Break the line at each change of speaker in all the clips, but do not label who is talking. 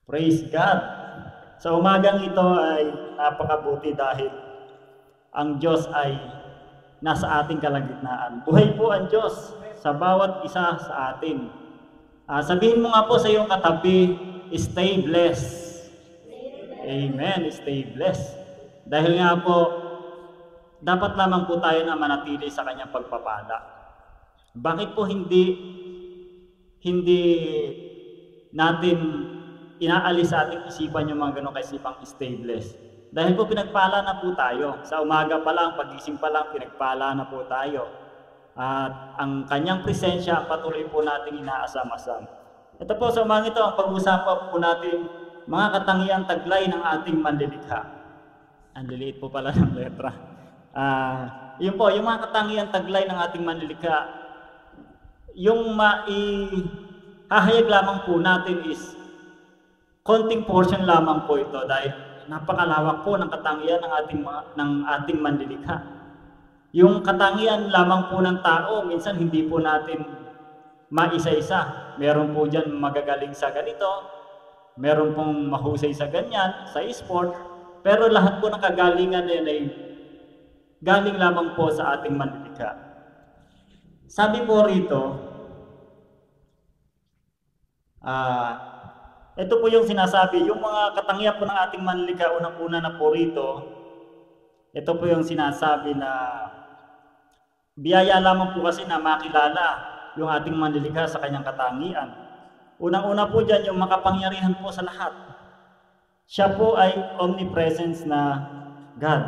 Praise God! Sa umagang ito ay napakabuti dahil ang Diyos ay nasa ating kalagitnaan. Buhay po ang Diyos sa bawat isa sa atin. Sabihin mo nga po sa iyong katabi, stay blessed. Amen, stay blessed. Dahil nga po, dapat lamang po tayo na manatili sa kanyang pagpapala. Bakit po hindi natin inaalis sa ating isipan yung mga ganong kaisipang stay blessed? Dahil po pinagpala na po tayo. Sa umaga pa lang, pagising pa lang, pinagpala na po tayo. At ang kanyang presensya patuloy po nating inaasam-asam. Ito po sa umaga ito, ang pag-usapan po natin mga katangiang taglay ng ating manlilikha. Ang liliit po pala ng letra. Yun po, yung mga katangiang taglay ng ating manlilikha, yung hahayag lamang po natin is konting portion lamang po ito dahil napakalawak po ng katangian ng ating manlilikha. Yung katangian lamang po ng tao, minsan hindi po natin maisa-isa. Meron po dyan magagaling sa ganito, meron pong mahusay sa ganyan, sa sport, pero lahat po ng kagalingan na yun ay galing lamang po sa ating manlilikha. Sabi po rito, ito po yung sinasabi, yung mga katangian po ng ating manlilikha, unang-una na po rito, ito po yung sinasabi na biyaya lamang po kasi na makilala yung ating manlilikha sa kanyang katangian. Unang-una po dyan, yung makapangyarihan po sa lahat. Siya po ay omnipresence na God.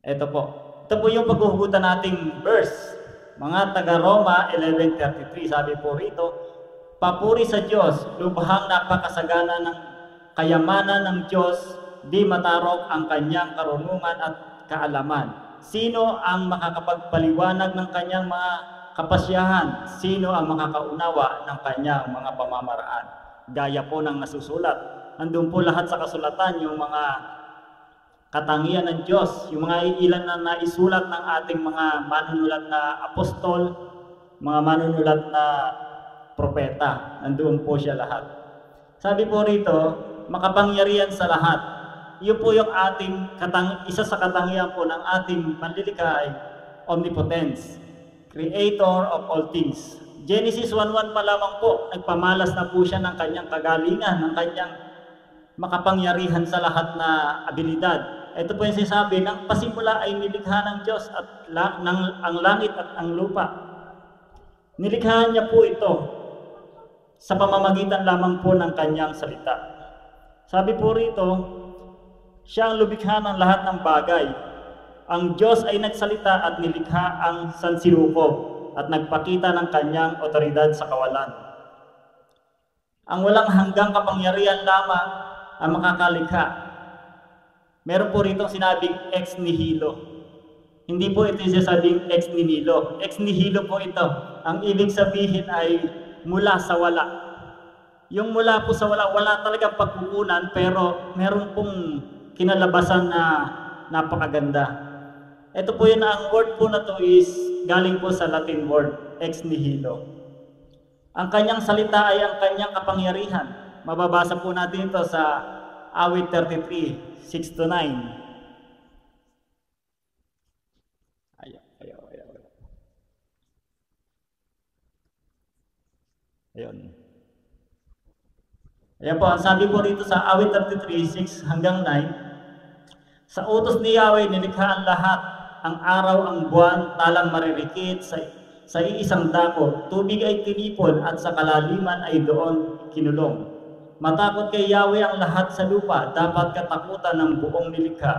Ito po yung paghuhugutan nating verse. Mga taga-Roma 11:33, sabi po rito, papuri sa Diyos, lubhang napakasagana ng kayamanan ng Diyos, di matarok ang kanyang karunungan at kaalaman. Sino ang makakapagpaliwanag ng kanyang mga kapasyahan? Sino ang makakaunawa ng kanyang mga pamamaraan? Gaya po ng nasusulat. Nandun po lahat sa kasulatan yung mga katangian ng Diyos, yung mga ilan na naisulat ng ating mga manunulat na apostol, mga manunulat na propeta. Nandoon po siya lahat. Sabi po rito, makapangyarihan sa lahat. Yun po yung isa sa katangian po ng ating manlilikha ay omnipotence, creator of all things. Genesis 1:1 pa lamang po, nagpamalas na po siya ng kanyang kagalingan, ng kanyang makapangyarihan sa lahat na abilidad. Ito po yung sinasabi, ng pasimula ay nilikha ng Diyos at ang langit at ang lupa. Nilikha niya po ito sa pamamagitan lamang po ng kanyang salita. Sabi po rito, siya ang lumikha ng lahat ng bagay. Ang Diyos ay nagsalita at nilikha ang sansinukob at nagpakita ng kanyang otoridad sa kawalan. Ang walang hanggang kapangyarihan lamang ang makakalikha. Meron po rito sinabing ex nihilo. Hindi po ito sinasabing ex nihilo. Ex nihilo po ito. Ang ibig sabihin ay mula sa wala. Yung mula po sa wala, wala talagang pagkukunan, pero meron pong kinalabasan na napakaganda. Ito po yun, ang word po na to is galing po sa Latin word, ex nihilo. Ang kanyang salita ay ang kanyang kapangyarihan. Mababasa po natin ito sa Awit 33:6-9. Ayun. Ayan po, ang sabi po rito sa Awit 33:6-9, sa utos ni Yahweh nilikha ang lahat, ang araw, ang buwan, talang maririkit sa iisang dako, tubig ay tinipon at sa kalaliman ay doon kinulong. Matakot kay Yahweh ang lahat sa lupa, dapat katakutan ng buong nilikha.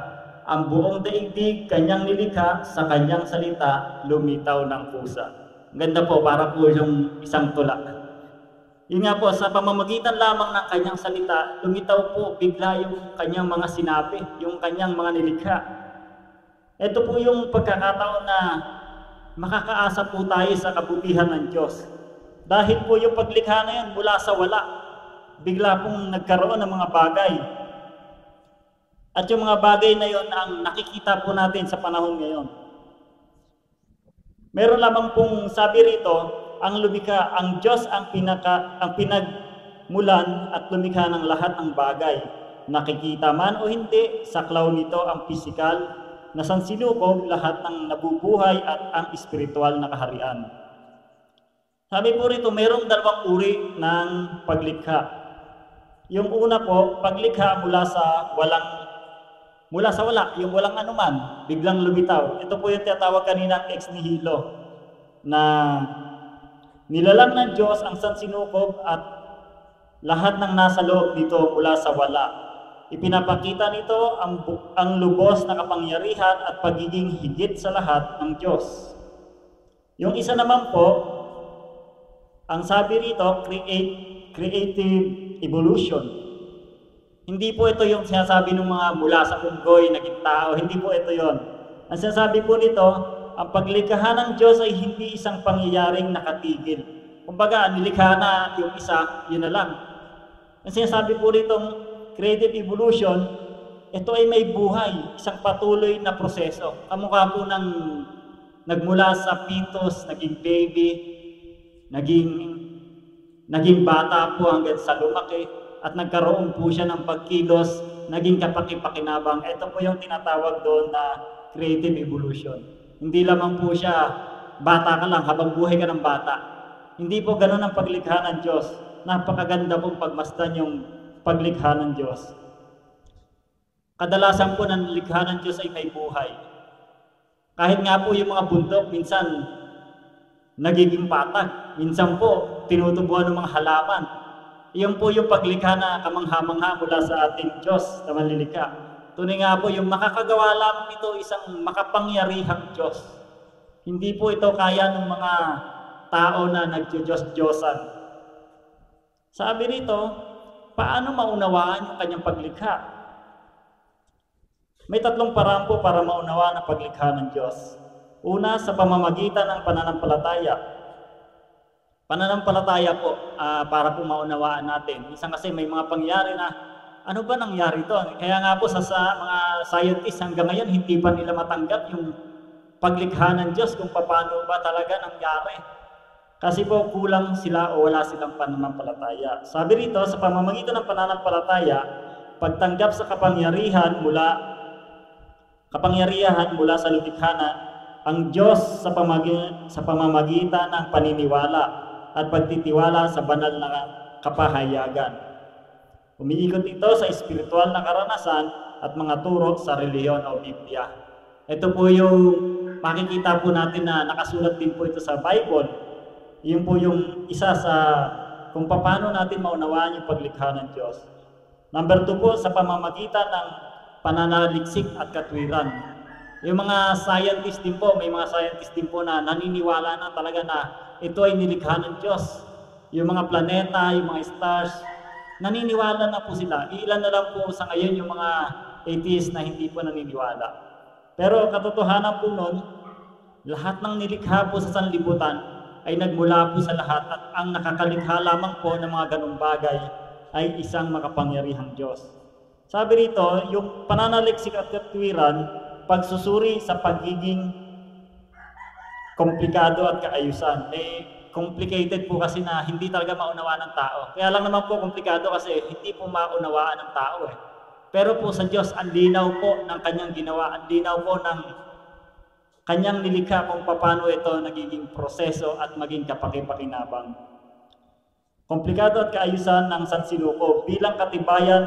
Ang buong daigdig, kanyang nilikha, sa kanyang salita, lumitaw ng pusa. Ganda po, para po yung isang tula. Yun nga po, sa pamamagitan lamang ng kanyang salita, lumitaw po bigla yung kanyang mga sinabi, yung kanyang mga nilikha. Ito po yung pagkakataon na makakaasa po tayo sa kabutihan ng Diyos. Dahil po yung paglikha na yan mula sa wala, bigla pong nagkaroon ng mga bagay. At yung mga bagay na yon ang nakikita po natin sa panahon ngayon. Meron lamang pong sabi rito, ang lumikha, ang Diyos ang pinagmulan at lumikha ng lahat ng bagay. Nakikita man o hindi, saklaw nito ang pisikal na sansinukob, lahat ng nabubuhay at ang espiritual na kaharian. Sabi po rito, mayroong dalawang uri ng paglikha. Yung una po, paglikha mula sa wala, yung walang anuman, biglang lumitaw. Ito po yung tinatawag kanina ex nihilo, na nilalang ng Diyos ang sansinukob at lahat ng nasa loob nito mula sa wala. Ipinapakita nito ang lubos na kapangyarihan at pagiging higit sa lahat ng Diyos. Yung isa naman po, ang sabi rito, creative evolution. Hindi po ito yung sinasabi ng mga mula sa unggoy, naging tao. Hindi po ito yon. Ang sinasabi po nito, ang paglikha ng Diyos ay hindi isang pangyayaring nakatigil. Kumbaga, nilikha na yung isa, yun na lang. Ang sinasabi po rito, creative evolution, ito ay may buhay, isang patuloy na proseso. Kamukha po ng nagmula sa fetus, naging baby, naging bata po hanggang sa lumaki, at nagkaroon po siya ng pagkilos, naging kapaki-pakinabang. Ito po yung tinatawag doon na creative evolution. Hindi lamang po siya, bata ka lang, habang buhay ka ng bata. Hindi po ganun ang paglikha ng Diyos. Napakaganda pong pagmasdan yung paglikha ng Diyos. Kadalasan po ng likha ng Diyos ay may buhay. Kahit nga po yung mga bundok, minsan nagiging patag. Minsan po, tinutubuan ng mga halaman. Iyon po yung paglikha na kamangha-mangha mula sa ating Diyos na manlilikha. Tunay nga po, yung makakagawa lamang ito isang makapangyarihang Diyos. Hindi po ito kaya ng mga tao na nagdiyos-diyosan. Sabi rito, paano maunawaan yung kanyang paglikha? May tatlong paraan po para maunawaan ang paglikha ng Diyos. Una, sa pamamagitan ng pananampalataya. Pananampalataya po, para po maunawaan natin. Minsan kasi may mga pangyari na, ano ba nangyari doon? Kaya nga po sa mga scientists hanggang ngayon, hindi pa nila matanggap yung paglikha ng Diyos kung paano ba talaga nangyari. Kasi po kulang sila o wala silang pananampalataya. Sabi rito, sa pamamagitan ng pananampalataya, pagtanggap sa kapangyarihan mula sa lumikhana, ang Diyos sa pamamagitan ng paniniwala at pagtitiwala sa banal na kapahayagan. Umiikot ito sa espiritual na karanasan at mga turo sa reliyon o Biblia. Ito po yung makikita po natin na nakasulat din po ito sa Bible. Yun po yung isa sa kung paano natin maunawaan yung paglikha ng Diyos. Number 2 po, sa pamamagitan ng pananaliksik at katwiran. Yung mga scientist din po, may mga scientist din po na naniniwala na talaga na ito ay nilikha ng Diyos. Yung mga planeta, yung mga stars, naniniwala na po sila. Ilan na lang po sa ngayon yung mga atheists na hindi po naniniwala. Pero katotohanan po nun, lahat ng nilikha po sa sanlibutan ay nagmula po sa lahat at ang nakakalikha lamang po ng mga ganung bagay ay isang makapangyarihang Diyos. Sabi rito, yung pananaliksik at katwiran, pagsusuri sa pagiging komplikado at kaayusan. Complicated po kasi na hindi talaga maunawaan ng tao. Kaya lang naman po komplikado kasi hindi po maunawaan ng tao eh. Pero po sa Diyos, ang linaw po ng kanyang ginawa, ang linaw po ng kanyang nilikha kung paano ito nagiging proseso at maging kapaki-pakinabang. Komplikado at kaayusan ng sansinukob bilang katibayan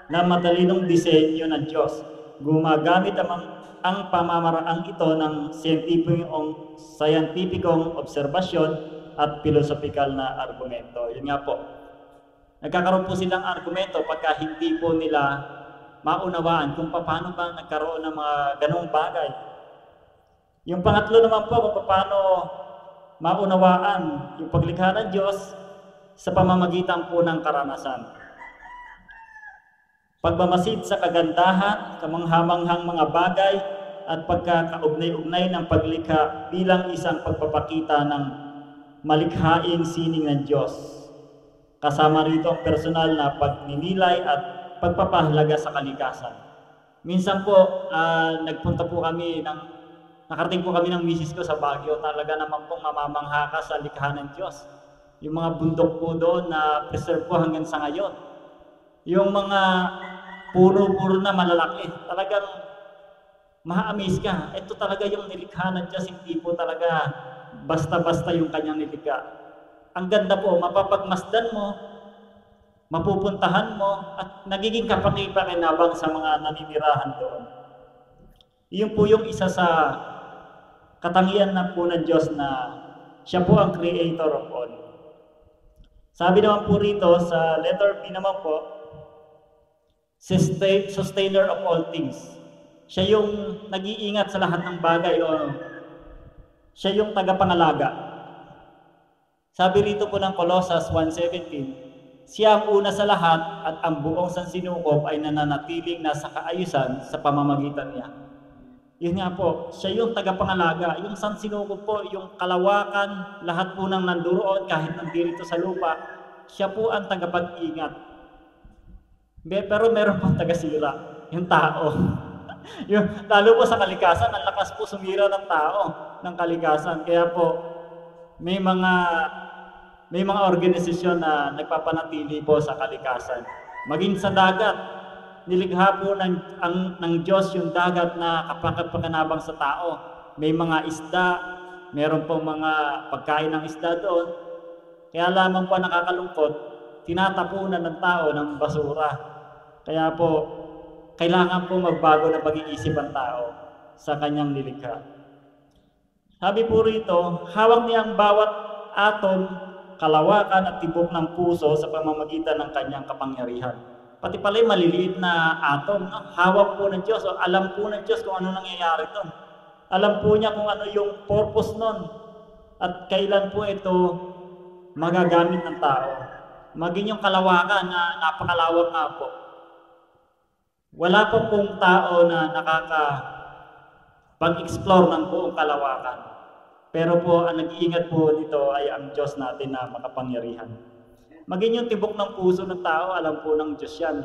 na matalinong disenyo ng Diyos. Gumagamit ang pamamaraang ito ng scientificong obserbasyon at filosofikal na argumento. Yun nga po. Nagkakaroon po silang argumento pagka hindi po nila maunawaan kung paano ba nagkaroon ng mga ganong bagay. Yung pangatlo naman po kung paano maunawaan yung paglikha ng Diyos sa pamamagitan po ng karanasan. Pagmamasid sa kagandahan, kamanghamanghang mga bagay, at pagkakaugnay-ugnay ng paglikha bilang isang pagpapakita ng malikhaing sining ng Diyos. Kasama rito ang personal na pagninilay at pagpapahalaga sa kalikasan. Minsan po, nagpunta po kami ng Nakarating po kami ng misis ko sa Baguio. Talaga naman pong mamamangha ka sa likha ng Diyos. Yung mga bundok po doon na preserve po hanggang sa ngayon. Yung mga puro-puro na malalaki. Talagang ma-amaze ka. Ito talaga yung nilikha ng Diyos. Hindi po talaga basta-basta yung kanyang nilikha. Ang ganda po, mapapagmasdan mo, mapupuntahan mo, at nagiging kapaki-pakinabang sa mga naninirahan doon. Iyon po yung isa sa katangian na po ng Diyos na siya po ang creator of all. Sabi naman po rito sa letter B naman po, sustainer of all things. Siya yung nag-iingat sa lahat ng bagay o siya yung tagapangalaga. Sabi rito po ng Colossus 1:17, siya ang una sa lahat at ang buong sansinukob ay nananatiling nasa kaayusan sa pamamagitan niya. Yun nga po, siya yung tagapangalaga. Yung sansinukob po, yung kalawakan, lahat po ng nanduroon kahit nandito sa lupa, siya po ang tagapag-ingat. Pero meron pang tagasira, yung tao. Lalo po sa kalikasan, ang lakas po sumira ng tao, ng kalikasan. Kaya po, may mga organisasyon na nagpapanatili po sa kalikasan. Maging sa dagat, nilikha po ng Diyos yung dagat na kapakapanabang sa tao. May mga isda, meron po mga pagkain ng isda doon. Kaya lamang po nakakalungkot, tinatapunan ng tao ng basura. Kaya po, kailangan po magbago ng pag-iisip ang tao sa kanyang nilikha. Sabi po rito, hawak niya ang bawat atom, kalawakan at tibok ng puso sa pamamagitan ng kanyang kapangyarihan. Pati pala yung maliliit na atom, no? Hawak po ng Diyos. O alam po ng Diyos kung ano nangyayari doon. Alam po niya kung ano yung purpose nun. At kailan po ito magagamit ng tao. Maging yung kalawakan na napakalawak nga po. Wala po pong tao na nakakapag-explore ng buong kalawakan. Pero po, ang nag-iingat po nito ay ang Diyos natin na makapangyarihan. Maging yung tibok ng puso ng tao, alam po ng Diyos yan.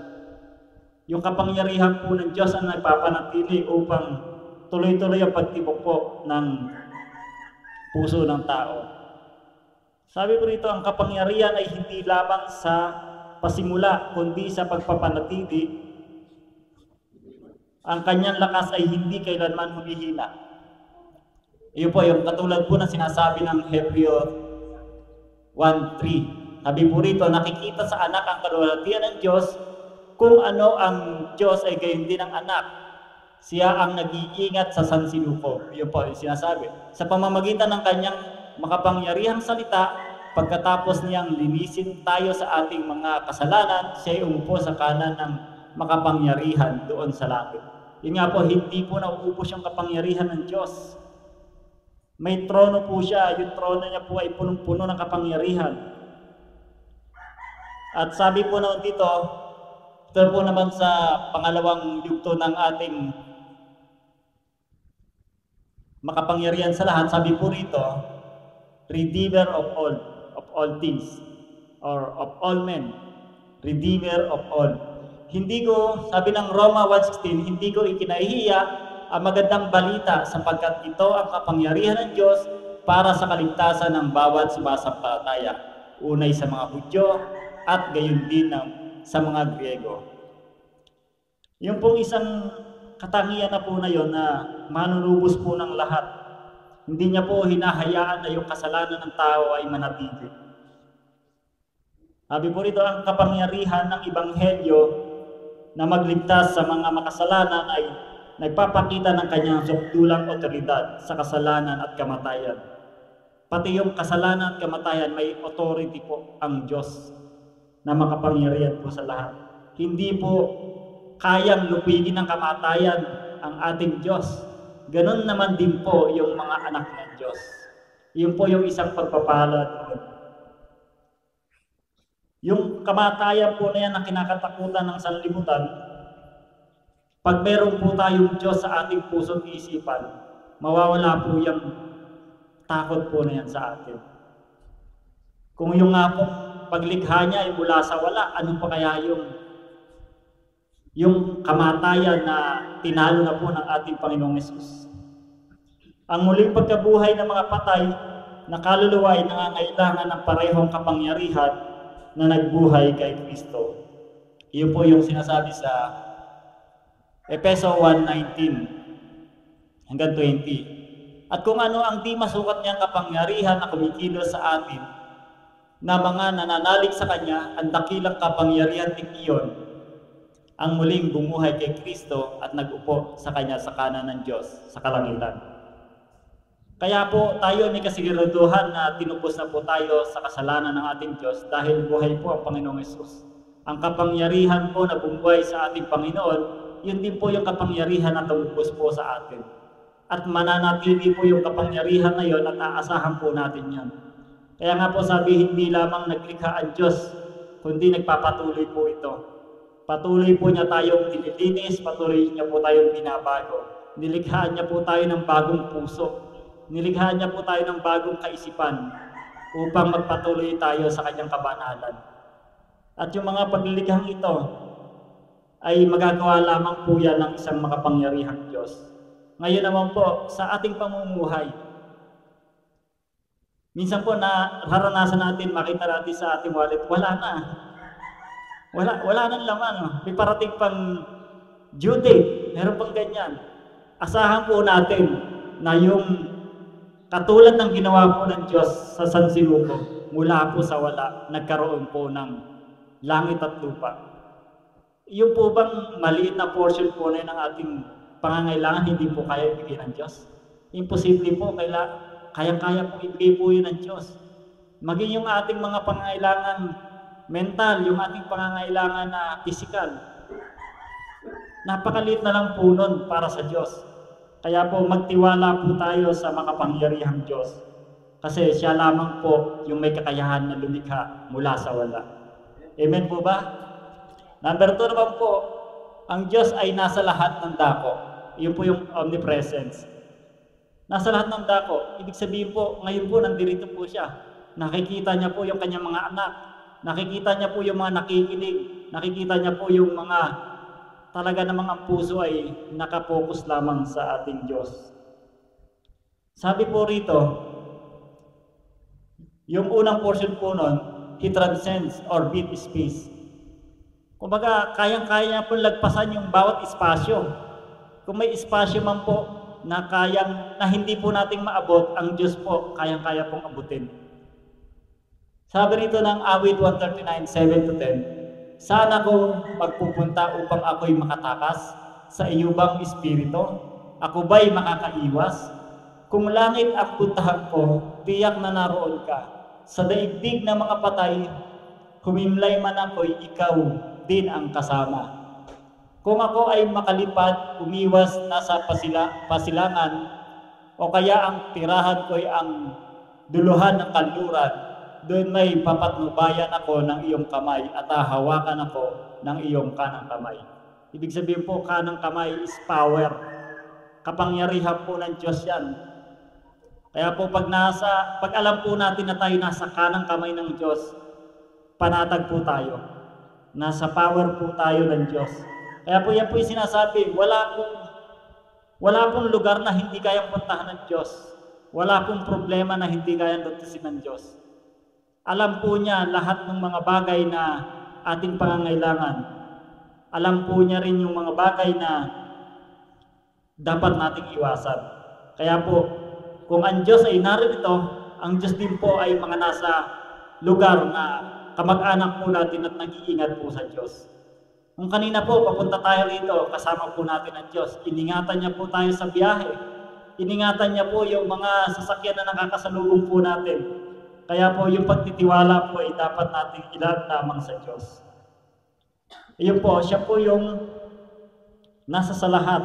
Yung kapangyarihan po ng Diyos ang nagpapanatili upang tuloy-tuloy ang pagtibok po ng puso ng tao. Sabi po rito, ang kapangyarihan ay hindi lamang sa pasimula, kundi sa pagpapanatili. Ang kanyang lakas ay hindi kailanman humihina. Iyon po, yung katulad po ng sinasabi ng Hebreo 1:3. Sabi po rito, nakikita sa anak ang kaluwalhatian ng Diyos, kung ano ang Diyos ay gayon din ang anak. Siya ang nag-iingat sa sansinukob. Yun po yung sinasabi. Sa pamamagitan ng kanyang makapangyarihang salita, pagkatapos niyang linisin tayo sa ating mga kasalanan, siya ay umupo sa kanan ng makapangyarihan doon sa langit. Yun nga po, hindi po nauubos yung kapangyarihan ng Diyos. May trono po siya, yung trono niya po ay punong-puno ng kapangyarihan. At sabi po naman dito, ito po naman sa pangalawang yugto ng ating makapangyarihan sa lahat, sabi po rito, Redeemer of all things, or of all men, Redeemer of all. Hindi ko, sabi ng Roma 1:16, hindi ko ikinahihiya ang magandang balita sapagkat ito ang kapangyarihan ng Diyos para sa kaligtasan ng bawat sumasampalataya. Unay sa mga Hudyo, at gayon din sa mga Griego. Yung pong isang katangian na po na yon na manunubos po ng lahat. Hindi niya po hinahayaan na yung kasalanan ng tao ay manatili. Sabi po rito, ang kapangyarihan ng Ebanghelyo na magligtas sa mga makasalanan ay nagpapakita ng kanyang sukdulang otoridad sa kasalanan at kamatayan. Pati yung kasalanan at kamatayan, may authority po ang Diyos na makapangyarihan po sa lahat. Hindi po kayang lupigin ng kamatayan ang ating Diyos. Ganon naman din po yung mga anak ng Diyos. Yun po yung isang pagpapala doon. Yung kamatayan po na yan na kinakatakutan ng sanlibutan, pag meron po tayong Diyos sa ating puso't isipan, mawawala po yung takot po na yan sa atin. Kung yung nga po paglikha niya ay mula sa wala, ano pa kaya yung kamatayan na tinalo na po ng ating Panginoong Hesus? Ang muling pagkabuhay ng mga patay na kaluluwa ay nangangailangan ng parehong kapangyarihan na nagbuhay kay Kristo. Iyon po yung sinasabi sa Efeso 1:19 hanggang 20. At kung ano ang di masukat niyang kapangyarihan na kumikilos sa atin, na mga nananalig sa Kanya, ang dakilang kapangyarihan din iyon, ang muling bumuhay kay Kristo at nag-upo sa Kanya sa kanan ng Diyos sa kalangitan. Kaya po tayo may kasiguraduhan na tinupos na po tayo sa kasalanan ng ating Diyos dahil buhay po ang Panginoong Hesus. Ang kapangyarihan po na bumuhay sa ating Panginoon, yun din po yung kapangyarihan na tumupos po sa atin. At mananatili po yung kapangyarihan na yun at aasahan po natin yan. Kaya nga po sabi, hindi lamang naglikha ang Diyos, kundi nagpapatuloy po ito. Patuloy po niya tayong nililinis, patuloy niya po tayong binabago. Nilikhaan niya po tayo ng bagong puso. Nilikhaan niya po tayo ng bagong kaisipan upang magpatuloy tayo sa kanyang kabanalan. At yung mga paglilikhang ito ay magagawa lamang po yan ng isang makapangyarihang Diyos. Ngayon naman po, sa ating pamumuhay, minsan po na naranasan natin, makita natin sa ating wallet, wala na. Wala nang laman. May parating pang due date, meron pang ganyan. Asahan po natin na yung katulad ng ginawa po ng Diyos sa San Sinuko, mula po sa wala, nagkaroon po ng langit at lupa. Yung po bang maliit na portion po na ng ating pangangailangan, hindi po kaya ibigay ng Diyos? Imposible po, kaya-kaya po ibigay po yun ng Diyos. Maging yung ating mga pangangailangan mental, yung ating pangangailangan na physical, napakaliit na lang po nun para sa Diyos. Kaya po magtiwala po tayo sa makapangyarihang Diyos. Kasi siya lamang po yung may kakayahan na lumikha mula sa wala. Amen po ba? Number 2 naman po, ang Diyos ay nasa lahat ng dako. Yun po yung omnipresence. Nasa lahat ng dako. Ibig sabihin po, ngayon po nandirito po siya. Nakikita niya po yung kanyang mga anak. Nakikita niya po yung mga nakikinig. Nakikita niya po yung mga talaga namang ang puso ay nakapokus lamang sa ating Diyos. Sabi po rito, yung unang portion po nun, He transcends or beat space. Kumbaga, kayang-kaya po lagpasan yung bawat espasyo. Kung may espasyo man po na hindi po nating maabot, ang Diyos po kayang-kaya pong abutin. Sabi rito ng awit 139, 7-10, sana kong magpupunta upang ako'y makatakas sa iyo bang espiritu? Ako ba'y makakaiwas? Kung langit ang puntahan ko, tiyak na naroon ka. Sa daigdig ng mga patay, humimlay man ako'y ikaw din ang kasama. Kung ako ay makalipad, umiwas na sa pasilangan, o kaya ang tirahan ko'y ang duluhan ng kanluran, doon may papatnubayan ako ng iyong kamay at hahawakan ako ng iyong kanang kamay. Ibig sabihin po, kanang kamay is power. Kapangyarihan po ng Diyos yan. Kaya po pag alam po natin na tayo nasa kanang kamay ng Diyos, panatag po tayo. Nasa power po tayo ng Diyos. Kaya po yan po yung sinasabi, wala pong lugar na hindi kayang puntahan ng Diyos. Wala pong problema na hindi kayang lutasin ng Diyos. Alam po niya lahat ng mga bagay na ating pangangailangan. Alam po niya rin yung mga bagay na dapat nating iwasan. Kaya po, kung ang Diyos ay narito, ang Diyos din po ay mga nasa lugar na kamag-anak po natin at nag-iingat po sa Diyos. Kung kanina po, papunta tayo rito, kasama po natin ang Diyos. Iningatan niya po tayo sa biyahe. Iningatan niya po yung mga sasakyan na nakakasalubong po natin. Kaya po yung pagtitiwala po ay dapat nating ilaan lamang sa Diyos. Iyon po, siya po yung nasa sa lahat.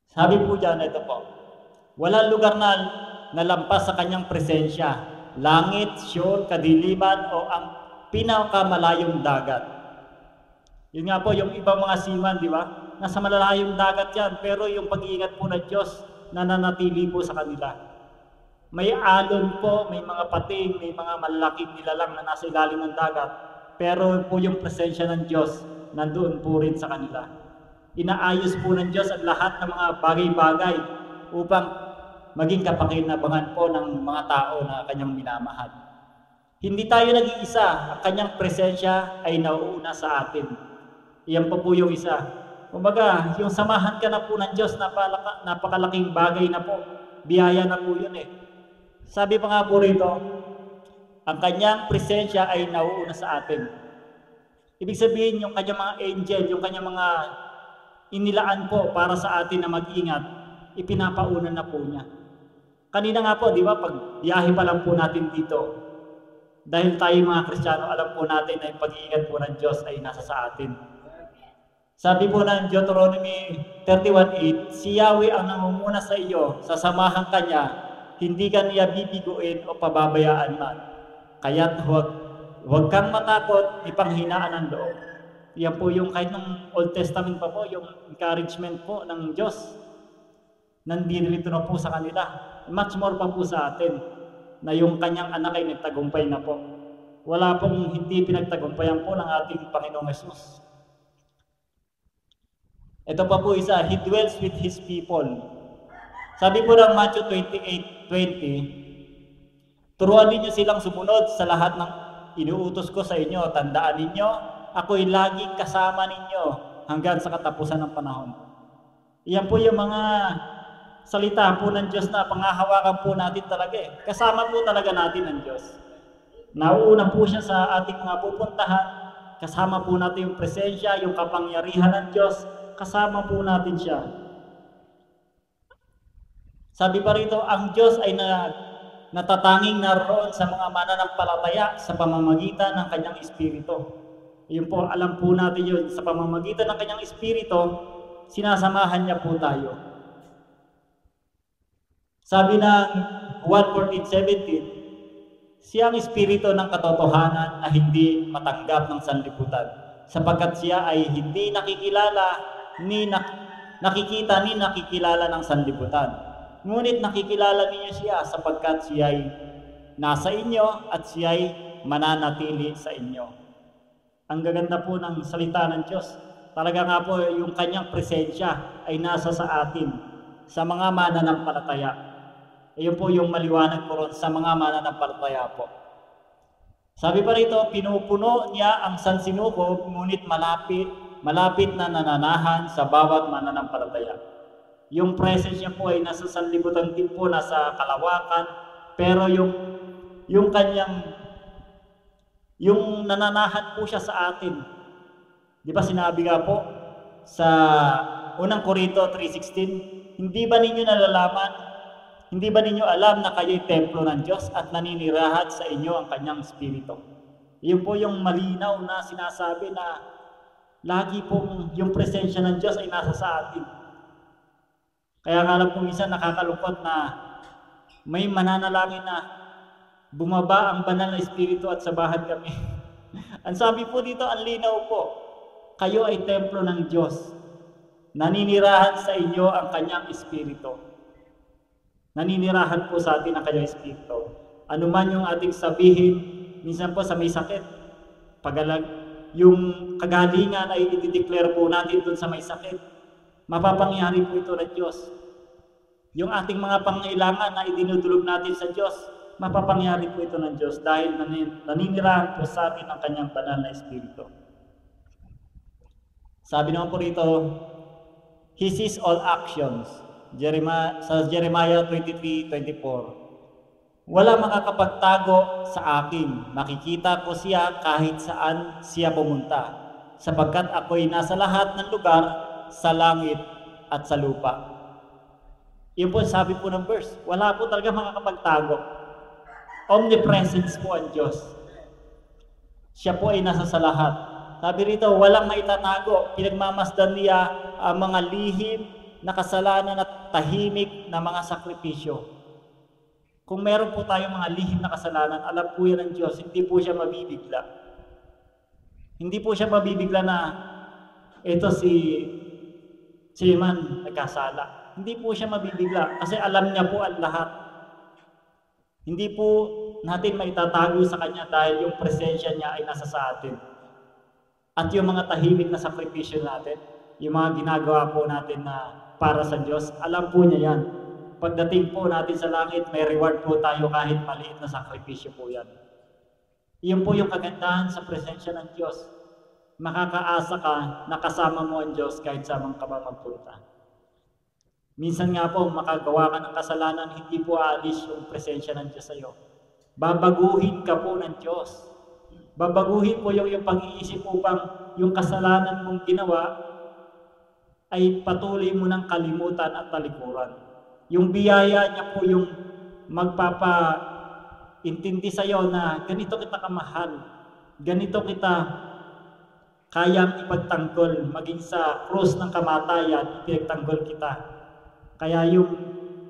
Sabi po dyan, ito po, walang lugar na nalampas sa kanyang presensya. Langit, siyol, kadiliman, o ang pinakamalayong dagat. Yun nga po, yung ibang mga seaman, di ba? Nasa malalayong dagat yan, pero yung pag-iingat po ng Diyos, nananatili po sa kanila. May alon po, may mga pating, may mga malalaking nilalang na nasa ilalim ng dagat, pero po yung presensya ng Diyos, nandoon po rin sa kanila. Inaayos po ng Diyos ang lahat ng mga bagay-bagay upang maging kapakinabangan po ng mga tao na kanyang minamahal. Hindi tayo nag-iisa, ang kanyang presensya ay nauuna sa atin. Iyan po yung isa. Kumbaga, yung samahan ka na po ng Diyos, napakalaking bagay na po. Biyaya na po yun eh. Sabi pa nga po rito, ang kanyang presensya ay nauuna sa atin. Ibig sabihin, yung kanyang mga angel, yung kanyang mga inilaan po para sa atin na mag-ingat, ipinapauna na po niya. Kanina nga po, di ba, pag biyahe pa lang po natin dito, dahil tayo mga Kristiyano, alam po natin na yung pag-iingat po ng Diyos ay nasa sa atin. Sabi po ng Deuteronomy 31:8, si Yahweh ang nangunguna sa iyo, sasamahan ka niya, hindi ka niya bibiguin o pababayaan man. Kaya't huwag kang matakot, ipanghinaan ang loob. Yan po yung kahit ng Old Testament pa po, yung encouragement po ng Diyos. Nandito na po sa kanila. Much more pa po sa atin na yung kanyang anak ay nagtagumpay na po. Wala pong hindi pinagtagumpayan po ng ating Panginoong Yesus. Ito pa po isa, He dwells with His people. Sabi po ng Matthew 28:20, turuan ninyo silang sumunod sa lahat ng inuutos ko sa inyo. Tandaan ninyo, ako'y laging kasama ninyo hanggang sa katapusan ng panahon. Iyan po yung mga salita po ng Diyos na pangahawakan po natin talaga eh. Kasama po talaga natin ang Diyos. Nauuna po siya sa ating mga pupuntahan. Kasama po natin yung presensya, yung kapangyarihan ng Diyos. Kasama po natin siya. Sabi pa rito, ang Diyos ay natatanging naroon sa mga mananampalataya sa pamamagitan ng kanyang Espiritu. Yun po, alam po natin yun, sa pamamagitan ng kanyang Espiritu, sinasamahan niya po tayo. Sabi ng 1:14-17, siya ang Espiritu ng katotohanan na hindi matanggap ng sanlibutan, sapagkat siya ay hindi nakikilala nakikita ni nakikilala ng sanlibutan. Ngunit nakikilala niyo siya sapagkat siya ay nasa inyo at siya ay mananatili sa inyo. Ang gaganda po ng salita ng Diyos. Talaga nga po yung kanyang presensya ay nasa sa atin, sa mga mananampalataya. Ayun po yung maliwanag po ron sa mga mananampalataya po. Sabi pa rito, pinupuno niya ang sansinukob, ngunit malapit na nananahan sa bawat mananampalataya. Yung presence niya po ay nasa sanlibutan din po, nasa kalawakan, pero yung kanyang yung nananahan po siya sa atin. Di ba sinabi nga po sa unang Korinto 3:16, hindi ba ninyo nalalaman, hindi ba ninyo alam na kayo'y templo ng Diyos at naninirahan sa inyo ang kanyang Espiritu? Yun po yung malinaw na sinasabi na lagi pong yung presensya ng Diyos ay nasa sa atin. Kaya nga lang po minsan nakakalungkot na may mananalangin na bumaba ang banal na Espiritu at sabahan kami. Ang sabi po dito, ang linaw po, kayo ay templo ng Diyos. Naninirahan sa inyo ang kanyang Espiritu. Naninirahan po sa atin ang kanyang Espiritu. Ano man yung ating sabihin, minsan po sa may sakit, yung kagalingan ay i-declare po natin dun sa may sakit. Mapapangyari po ito ng Diyos. Yung ating mga pangailangan na idinudulog natin sa Diyos, mapapangyari po ito ng Diyos dahil naninirahan po sa atin ang kanyang banal na Espiritu. Sabi naman po rito, He sees all actions. Sa Jeremiah 23:24, wala makakapagtago sa akin. Makikita ko siya kahit saan siya pumunta, sapagkat ako'y nasa lahat ng lugar, sa langit at sa lupa. Yun po sabi po ng verse. Wala po talaga makakapagtago. Omnipresence po ang Diyos. Siya po ay nasa sa lahat. Sabi rito, walang maitatago. Pinagmamasdan niya ang mga lihim na kasalanan at tahimik na mga sakripisyo. Kung meron po tayong mga lihim na kasalanan, alam po yan ng Diyos, hindi po siya mabibigla. Hindi po siya mabibigla na ito si man nagkasala. Hindi po siya mabibigla kasi alam niya po ang lahat. Hindi po natin maitatago sa Kanya dahil yung presensya niya ay nasa sa atin. At yung mga tahimik na sakripisyo natin, yung mga ginagawa po natin na para sa Diyos, alam po niya yan. Pagdating po natin sa langit, may reward po tayo kahit maliit na sakripisyo po yan. Iyon po yung kagandahan sa presensya ng Diyos. Makakaasa ka na kasama mo ang Diyos kahit saan ka ba magpunta. Minsan nga po, makagawa ka ng kasalanan, hindi po aalis yung presensya ng Diyos sa iyo. Babaguhin ka po ng Diyos. Babaguhin po yung pag-iisip upang yung kasalanan mong ginawa ay patuloy mo ng kalimutan at talikuran. Yung biyaya niya po yung magpapaintindi sa iyo na ganito kita kamahal, ganito kita kayang ipagtanggol, maging sa krus ng kamatayan, ipagtanggol kita. Kaya yung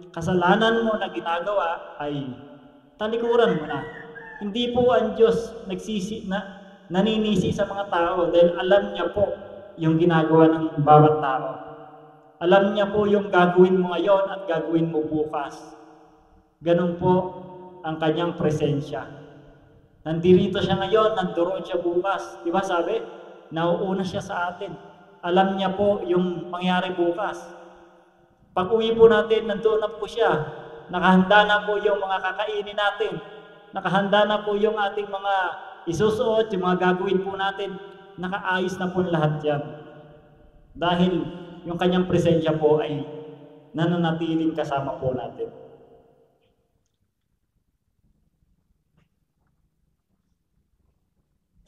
kasalanan mo na ginagawa ay talikuran mo na. Hindi po ang Diyos naninisi sa mga tao dahil alam niya po yung ginagawa ng bawat tao. Alam niya po yung gagawin mo ngayon at gagawin mo bukas. Ganun po ang kanyang presensya. Nandito siya ngayon, nanduroon siya bukas. Di ba sabi? Nauuna siya sa atin. Alam niya po yung mangyari bukas. Pag uwi po natin, nandoon na po siya. Nakahanda na po yung mga kakainin natin. Nakahanda na po yung ating mga isusuot, yung mga gagawin po natin. Nakaayos na po lahat yan. Dahil yung kanyang presensya po ay nananatiling kasama po natin.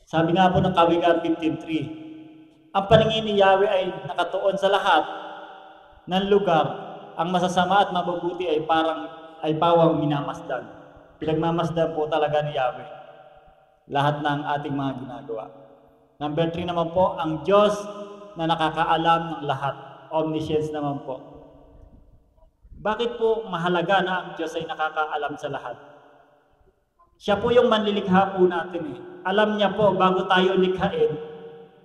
Sabi nga po ng Kawikaan 15:3, ang paningin ni Yahweh ay nakatuon sa lahat ng lugar. Ang masasama at mabubuti ay pawang minamasdan. Pinagmamasdan po talaga ni Yahweh lahat ng ating mga ginagawa. Number 3 naman po, ang Diyos na nakakaalam ng lahat. Omniscience naman po. Bakit po mahalaga na ang Diyos ay nakakaalam sa lahat? Siya po yung manlilikha po natin eh. Alam niya po bago tayo likhain,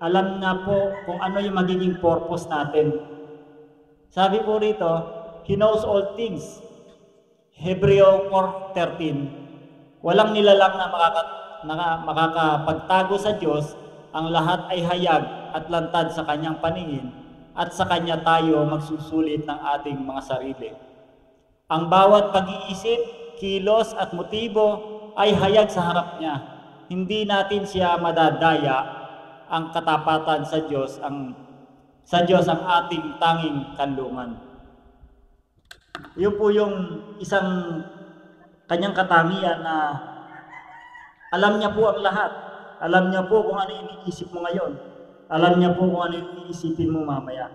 alam na po kung ano yung magiging purpose natin. Sabi po rito, He knows all things. Hebreo 4:13. Walang nilalang na makakapagtago sa Diyos, ang lahat ay hayag at lantad sa kanyang paningin, at sa kanya tayo magsusulit ng ating mga sarili. Ang bawat pag-iisip, kilos at motibo ay hayag sa harap niya. Hindi natin siya madadaya. Ang katapatan sa Diyos ang ating tanging kanlungan. Yun po yung isang kanyang katangian na alam niya po ang lahat. Alam niya po kung ano iniisip mo ngayon. Alam niya po kung ano iniisipin mo mamaya.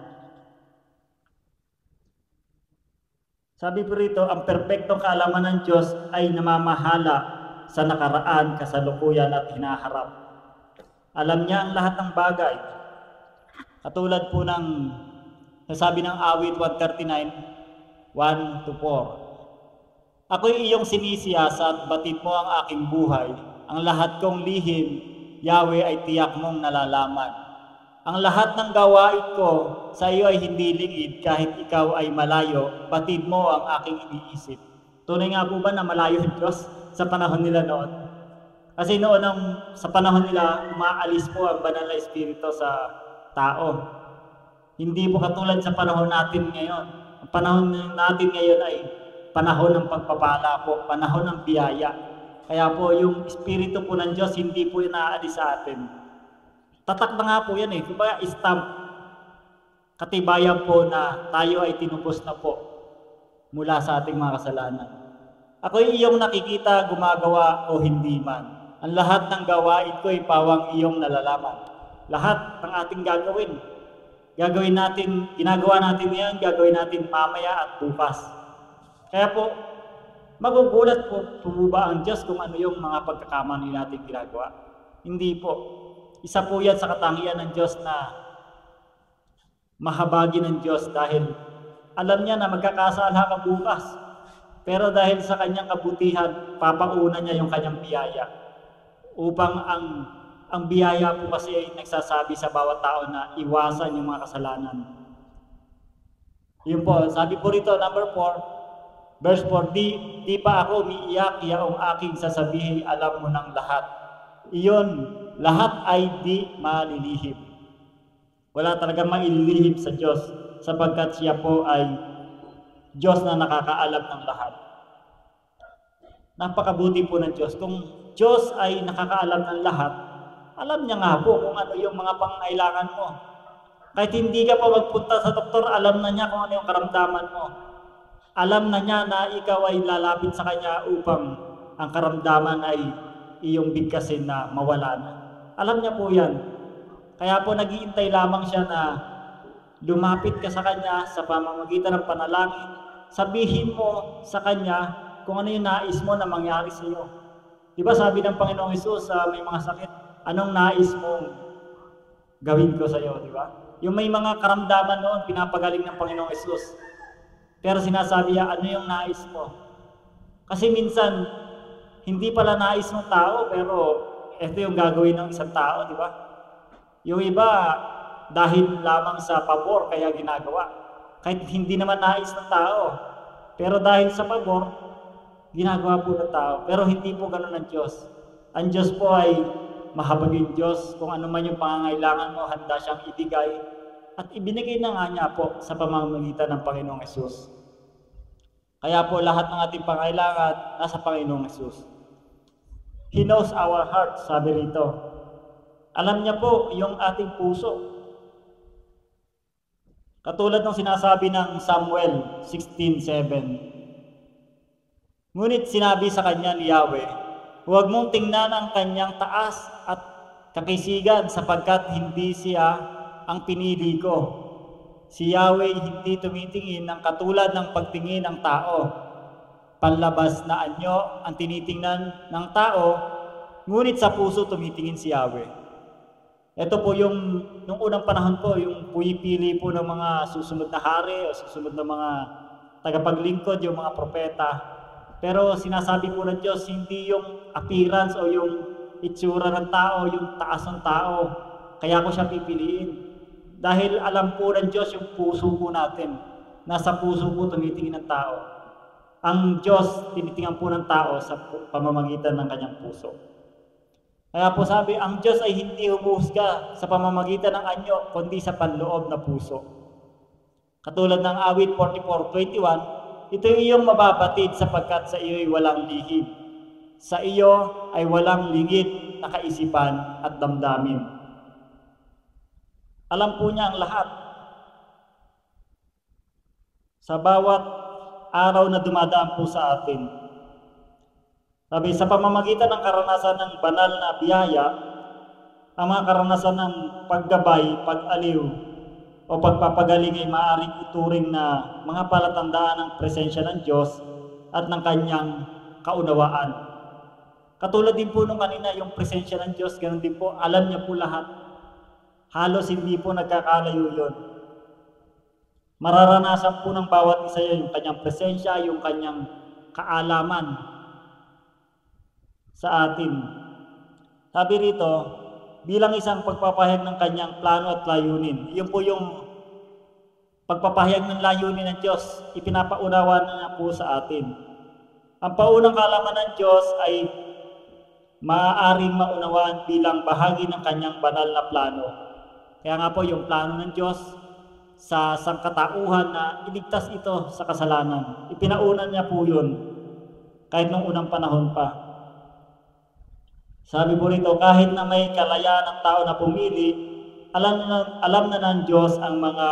Sabi po rito, ang perpektong kaalaman ng Diyos ay namamahala sa nakaraan, kasalukuyan at hinaharap. Alam niya ang lahat ng bagay. Katulad po ng nasabi ng awit 139, 1-4. Ako'y iyong sinisiyasat, batid mo ang aking buhay. Ang lahat kong lihim, Yahweh ay tiyak mong nalalaman. Ang lahat ng gawain ko sa iyo ay hindi lingid kahit ikaw ay malayo, batid mo ang aking iniisip. Tunay nga po ba na malayo ang Diyos sa panahon nila noon? Kasi noon sa panahon nila, umaalis po ang banal na espiritu sa tao. Hindi po katulad sa panahon natin ngayon. Ang panahon natin ngayon ay panahon ng pagpapala po, panahon ng biyaya. Kaya po yung espiritu po ng Diyos hindi po inaalis sa atin. Tatak na nga po yan eh. Kumbaga stamp, katibayan po na tayo ay tinubos na po mula sa ating mga kasalanan. Ako'y iyong nakikita, gumagawa o hindi man. Ang lahat ng gawain ko ay pawang iyong nalalaman. Lahat ng ating gagawin natin, ginagawa natin yan, gagawin natin mamaya at bukas. Kaya po, magugulat po ba ang Diyos kung ano yung mga pagkakamali natin ginagawa? Hindi po. Isa po yan sa katangian ng Diyos na mahabagi ng Diyos dahil alam niya na magkakasala ka bukas. Pero dahil sa kanyang kabutihan, papauna niya yung kanyang biyaya. Upang ang biyaya po kasi ay nagsasabi sa bawat tao na iwasan yung mga kasalanan. Yun po, sabi po rito, number 4, verse 4, di pa ako umiiyak, yaong aking sasabihin, alam mo ng lahat. Iyon, lahat ay di malilihim. Wala talagang maililihim sa Diyos sapagkat siya po ay Diyos na nakakaalam ng lahat. Napakabuti po ng Diyos. Kung Diyos ay nakakaalam ng lahat, alam niya nga po kung ano yung mga pangailangan mo. Kahit hindi ka pa magpunta sa doktor, alam na niya kung ano yung karamdaman mo. Alam na niya na ikaw ay lalapit sa Kanya upang ang karamdaman ay iyong bigkasin na mawala na. Alam niya po yan. Kaya po naghihintay lamang siya na lumapit ka sa Kanya sa pamamagitan ng panalangin. Sabihin mo sa Kanya kung ano yung nais mo na mangyari sa iyo. Diba sabi ng Panginoong Hesus sa may mga sakit, anong nais mong gawin ko sa iyo, diba? Yung may mga karamdaman noon, pinapagaling ng Panginoong Hesus. Pero sinasabi niya, ano yung nais mo? Kasi minsan, hindi pala nais ng tao, pero ito yung gagawin ng isang tao, di ba? Yung iba, dahil lamang sa pabor, kaya ginagawa. Kahit hindi naman nais ng tao. Pero dahil sa pabor, ginagawa po ng tao. Pero hindi po ganun ang Diyos. Ang Diyos po ay mahabagin Diyos. Kung ano man yung pangangailangan mo, handa siyang ibigay. At ibinigay na nga niya po sa pamamagitan ng Panginoong Hesus. Kaya po lahat ng ating pangailangan nasa Panginoong Hesus. He knows our heart, sabi rito. Alam niya po yung ating puso. Katulad ng sinasabi ng Samuel 16:7. Ngunit sinabi sa kanya ni Yahweh, huwag mong tingnan ang kanyang taas at kakisigan sapagkat hindi siya ang pinili ko. Si Yahweh hindi tumitingin ng katulad ng pagtingin ng tao. Panlabas na anyo ang tinitingnan ng tao, ngunit sa puso tumitingin si Yahweh. Ito po yung, nung unang panahon po, yung pumipili po ng mga susunod na hari o susunod na mga tagapaglingkod, yung mga propeta. Pero sinasabi po ng Diyos, hindi yung appearance o yung itsura ng tao, yung taas ng tao. Kaya ko siya pipiliin. Dahil alam po ng Diyos yung puso po natin. Nasa puso po tumitingin ng tao. Ang Diyos tinitingnan po ng tao sa pamamagitan ng kanyang puso. Kaya po sabi, ang Diyos ay hindi humuhusga sa pamamagitan ng anyo, kundi sa panloob na puso. Katulad ng awit 44:21, ito yung iyong mababatid sapagkat sa iyo ay walang lihim. Sa iyo ay walang lingid na kaisipan at damdamin. Alam po niya ang lahat. Sa bawat araw na dumadaan po sa atin. Sabi, sa pamamagitan ng karanasan ng banal na biyaya, ang mga karanasan ng paggabay, pag-aliw, o pagpapagaling ay maaaring ituring na mga palatandaan ng presensya ng Diyos at ng kanyang kaunawaan. Katulad din po nung kanina, yung presensya ng Diyos, ganun din po, alam niya po lahat. Halos hindi po nagkakalayo yun. Mararanasan po ng bawat isa yung kanyang presensya, yung kanyang kaalaman sa atin. Sabi rito, bilang isang pagpapahayag ng kanyang plano at layunin. Yun po yung pagpapahayag ng layunin ng Diyos, ipinapaunawa na po sa atin. Ang paunang kaalaman ng Diyos ay maaaring maunawaan bilang bahagi ng kanyang banal na plano. Kaya nga po yung plano ng Diyos sa sangkatauhan na iligtas ito sa kasalanan. Ipinaunan niya po yun kahit nung unang panahon pa. Sabi po rito, kahit na may kalayaan ng tao na pumili, alam na ng Diyos ang mga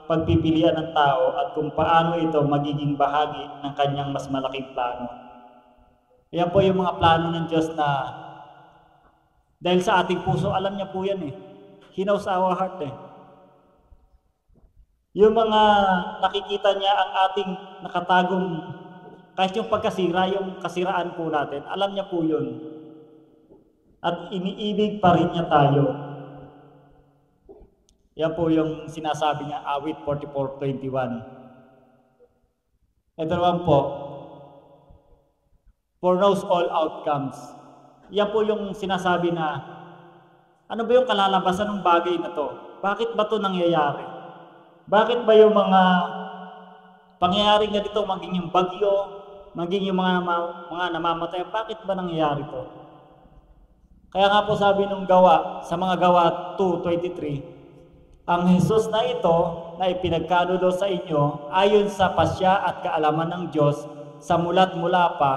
pagpipilian ng tao at kung paano ito magiging bahagi ng kanyang mas malaking plano. Yan po yung mga plano ng Diyos na dahil sa ating puso, alam niya po yan eh. He knows our heart eh. Yung mga nakikita niya ang ating nakatagong, kahit yung pagkasira, yung kasiraan po natin, alam niya po yun. At iniibig pa rin niya tayo. Yan po yung sinasabi niya, awit 44:21. Ito naman po, foreknows all outcomes. Yan po yung sinasabi na, ano ba yung kalalabasan ng bagay na to? Bakit ba to nangyayari? Bakit ba yung mga pangyayaring ganito, maging yung bagyo, maging yung mga namamatay, bakit ba nangyayari to? Kaya nga po sabi nung gawa, sa mga gawa 2:23, Ang Jesus na ito na ipinagkanulo sa inyo ayon sa pasya at kaalaman ng Diyos sa mula't mula pa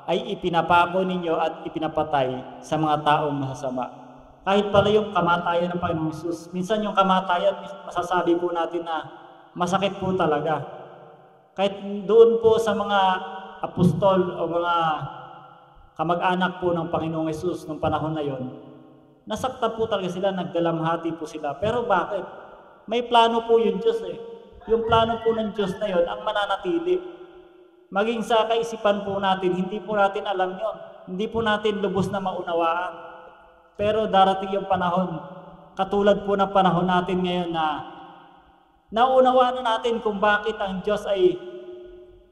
ay ipinapako ninyo at ipinapatay sa mga taong masasama. Kahit pala yung kamatayan ng Panginoong Jesus, minsan yung kamatayan, masasabi po natin na masakit po talaga. Kahit doon po sa mga apostol o mga kamag-anak po ng Panginoong Jesus nung panahon na yon, nasaktan po talaga sila, nagdalamhati po sila. Pero bakit? May plano po yung Diyos eh. Yung plano po ng Diyos na yon ang mananatili. Maging sa kaisipan po natin, hindi po natin alam yon. Hindi po natin lubos na maunawaan. Pero darating yung panahon, katulad po ng panahon natin ngayon na naunawaan na natin kung bakit ang Diyos ay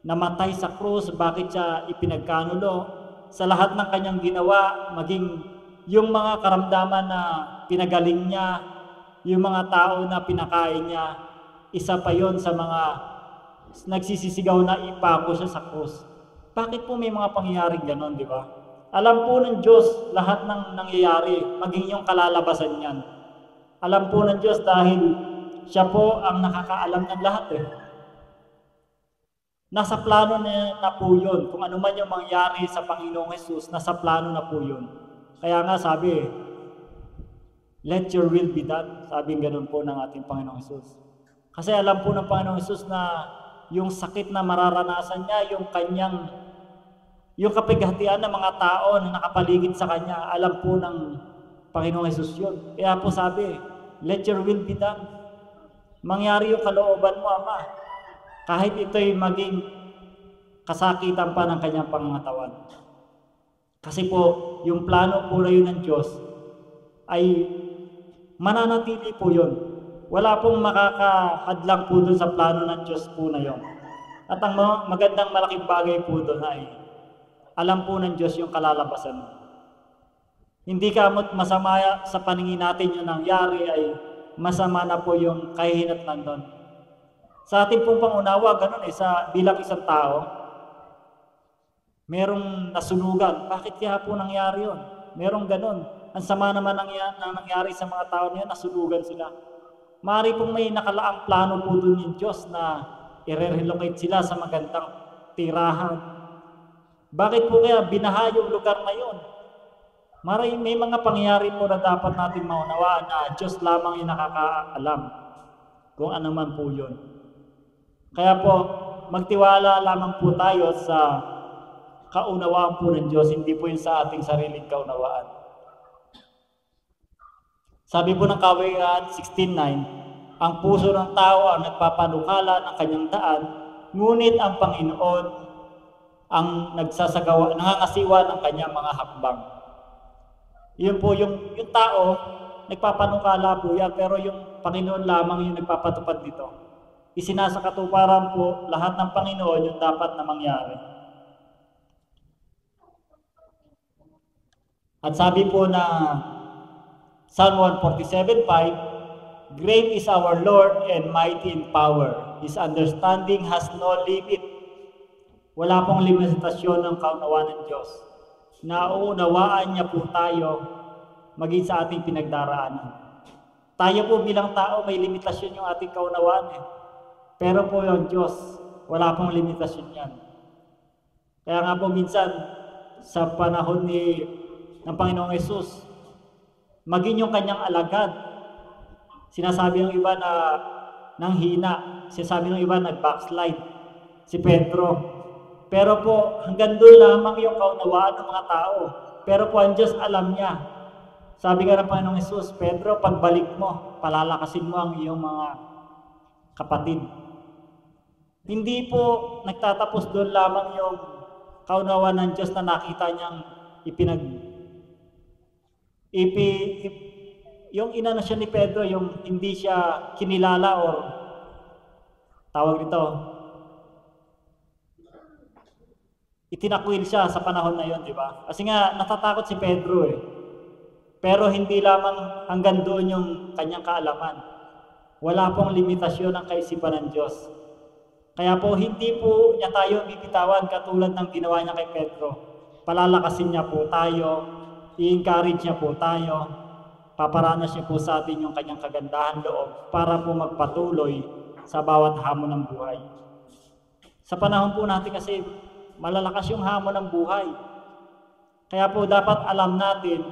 namatay sa krus, bakit siya ipinagkanulo sa lahat ng kanyang ginawa, maging yung mga karamdaman na pinagaling niya, yung mga tao na pinakain niya, isa pa yon sa mga nagsisisigaw na ipako siya sa krus. Bakit po may mga pangyayaring ganon, di ba? Alam po ng Diyos lahat ng nangyayari, maging yung kalalabasan niyan. Alam po ng Diyos dahil siya po ang nakakaalam ng lahat eh. Nasa plano na po yun. Kung ano man yung mangyari sa Panginoong Jesus, nasa plano na po yun. Kaya nga sabi, let your will be done. Sabi ganun po ng ating Panginoong Jesus. Kasi alam po ng Panginoong Jesus na yung sakit na mararanasan niya, yung kapighatian ng mga tao na nakapaligid sa Kanya, alam po ng Panginoong Jesus yun. Kaya po sabi, let your will be done. Mangyari yung kalooban mo, Ama. Kahit ito'y maging kasakitan pa ng Kanyang pangangatawan. Kasi po, yung plano po na yun ng Diyos ay mananatili po yun. Wala pong makakahadlang po dun sa plano ng Diyos po na yun. At ang magandang malaking bagay po dun ay alam po ng Diyos yung kalalabasan mo. Hindi ka masama sa paningin natin yung nangyari ay masama na po yung kahihinatnan doon. Sa ating pong pangunawa, ganun bilang isang tao, merong nasunugan. Bakit kaya po nangyari yun? Merong ganun. Ang sama naman nangyari sa mga tao na yun, nasunugan sila. Maaari pong may nakalaang plano po doon yung Diyos na i-relocate sila sa magandang tirahan. Bakit po kaya binaha yung lugar na yun? May mga pangyayari po na dapat natin maunawaan na Diyos lamang yung nakakaalam kung ano man po yun. Kaya po, magtiwala lamang po tayo sa kaunawaan po ng Diyos, hindi po yun sa ating sariling kaunawaan. Sabi po ng Kawikaan 16:9, ang puso ng tao ang nagpapanukala ng kanyang daan, ngunit ang Panginoon ang nangangasiwa ng kanyang mga hakbang. Yun po yung tao, nagpapanukala po yan, pero yung Panginoon lamang yung nagpapatupad dito. Isinasakatuparan po lahat ng Panginoon yung dapat na mangyari. At sabi po na Psalm 147:5, great is our Lord and mighty in power. His understanding has no limit. Wala pong limitasyon ng kaunawaan ng Diyos. Nauunawaan niya po tayo maging sa ating pinagdaraanan. Tayo po bilang tao may limitasyon yung ating kaunawaan eh. Pero po yung Diyos, wala pong limitasyon yan. Kaya nga po minsan sa panahon ng Panginoong Jesus, maging yung kanyang alagad, sinasabi ng iba na nanghina, sinasabi ng iba nag-backslide, si Pedro. Pero po, hanggang doon lamang yung kaunawaan ng mga tao. Pero po, ang Diyos alam niya. Sabi nga ng Panginoong Jesus, Pedro, pagbalik mo, palalakasin mo ang iyong mga kapatid. Hindi po nagtatapos doon lamang yung kaunawaan ng Diyos na nakita niyang yung inano siya ni Pedro, yung hindi siya kinilala or tawag nito, itinakwil siya sa panahon na yon, di ba? Kasi nga natatakot si Pedro eh. Pero hindi lamang hanggang doon yung kanyang kaalaman. Wala pong limitasyon ang kaisipan ng Diyos. Kaya po hindi po niya tayo bibitawan katulad ng ginawa niya kay Pedro. Palalakasin niya po tayo, i-encourage niya po tayo. paparanas niya po sa atin yung kanyang kagandahan loob para po magpatuloy sa bawat hamon ng buhay. Sa panahon po natin kasi malalakas yung hamon ng buhay. Kaya po dapat alam natin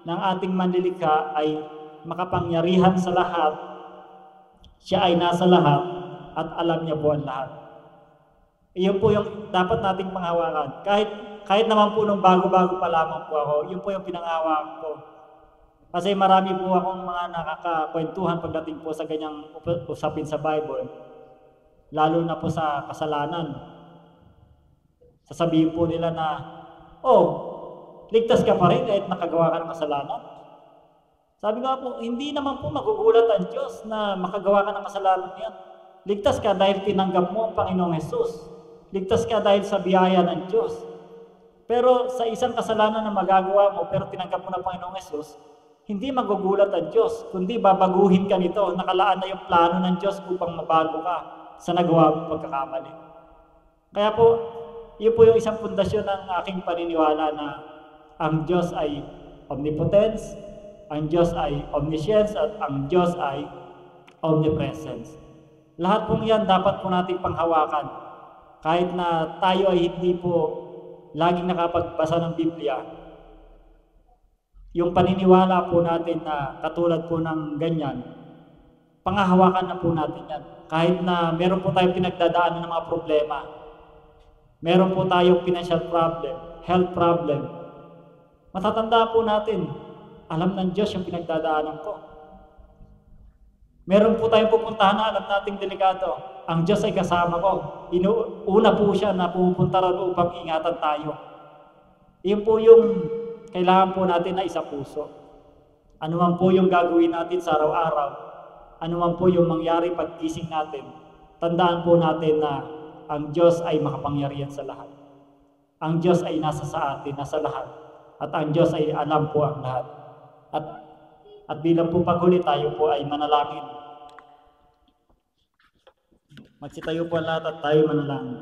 ng ating manlilikha ay makapangyarihan sa lahat, siya ay nasa lahat at alam niya po ang lahat. Iyon po yung dapat nating panghawakan. Kahit naman po nung bago-bago pa lamang po ako, yun po yung pinanghawakan ko. Kasi marami po akong mga nakakakwentuhan pagdating po sa ganyang usapin sa Bible, lalo na po sa kasalanan. Sasabihin po nila na, ligtas ka pa rin kahit nakagawa ka ng kasalanan. Sabi nga po, hindi naman po magugulat ang Diyos na makagawa ka ng kasalanan yan. Ligtas ka dahil tinanggap mo ang Panginoong Hesus. Ligtas ka dahil sa biyaya ng Diyos. Pero sa isang kasalanan na magagawa mo pero tinanggap mo ng Panginoong Hesus, hindi magugulat ang Diyos, kundi babaguhin ka nito. Nakalaan na yung plano ng Diyos upang mabago ka sa nagawa mong pagkakamali. Kaya po, yun po yung isang pundasyon ng aking paniniwala na ang Diyos ay omnipotence, ang Diyos ay omniscience, at ang Diyos ay omnipresence. Lahat pong yan dapat po natin panghawakan. Kahit na tayo ay hindi po laging nakapagbasa ng Biblia, yung paniniwala po natin na katulad po ng ganyan, panghahawakan na po natin yan. Kahit na meron po tayong pinagdadaanan ng mga problema, meron po tayong financial problem, health problem, matatanda po natin, alam ng Diyos yung pinagdadaanan ko. Meron po tayong pupuntahan na alam nating delikado, ang Diyos ay kasama ko. Una po siya na pupunta ron upang ingatan tayo. Iyon po yung kailangan po natin na isa puso. Ano man po yung gagawin natin sa araw-araw, ano man po yung mangyari paggising natin, tandaan po natin na ang Diyos ay makapangyarihan sa lahat. Ang Diyos ay nasa sa atin, nasa lahat. At ang Diyos ay alam po ang lahat. At bilang po paghuli, tayo po ay manalangin. Magsitayo po lahat at tayo manalangin.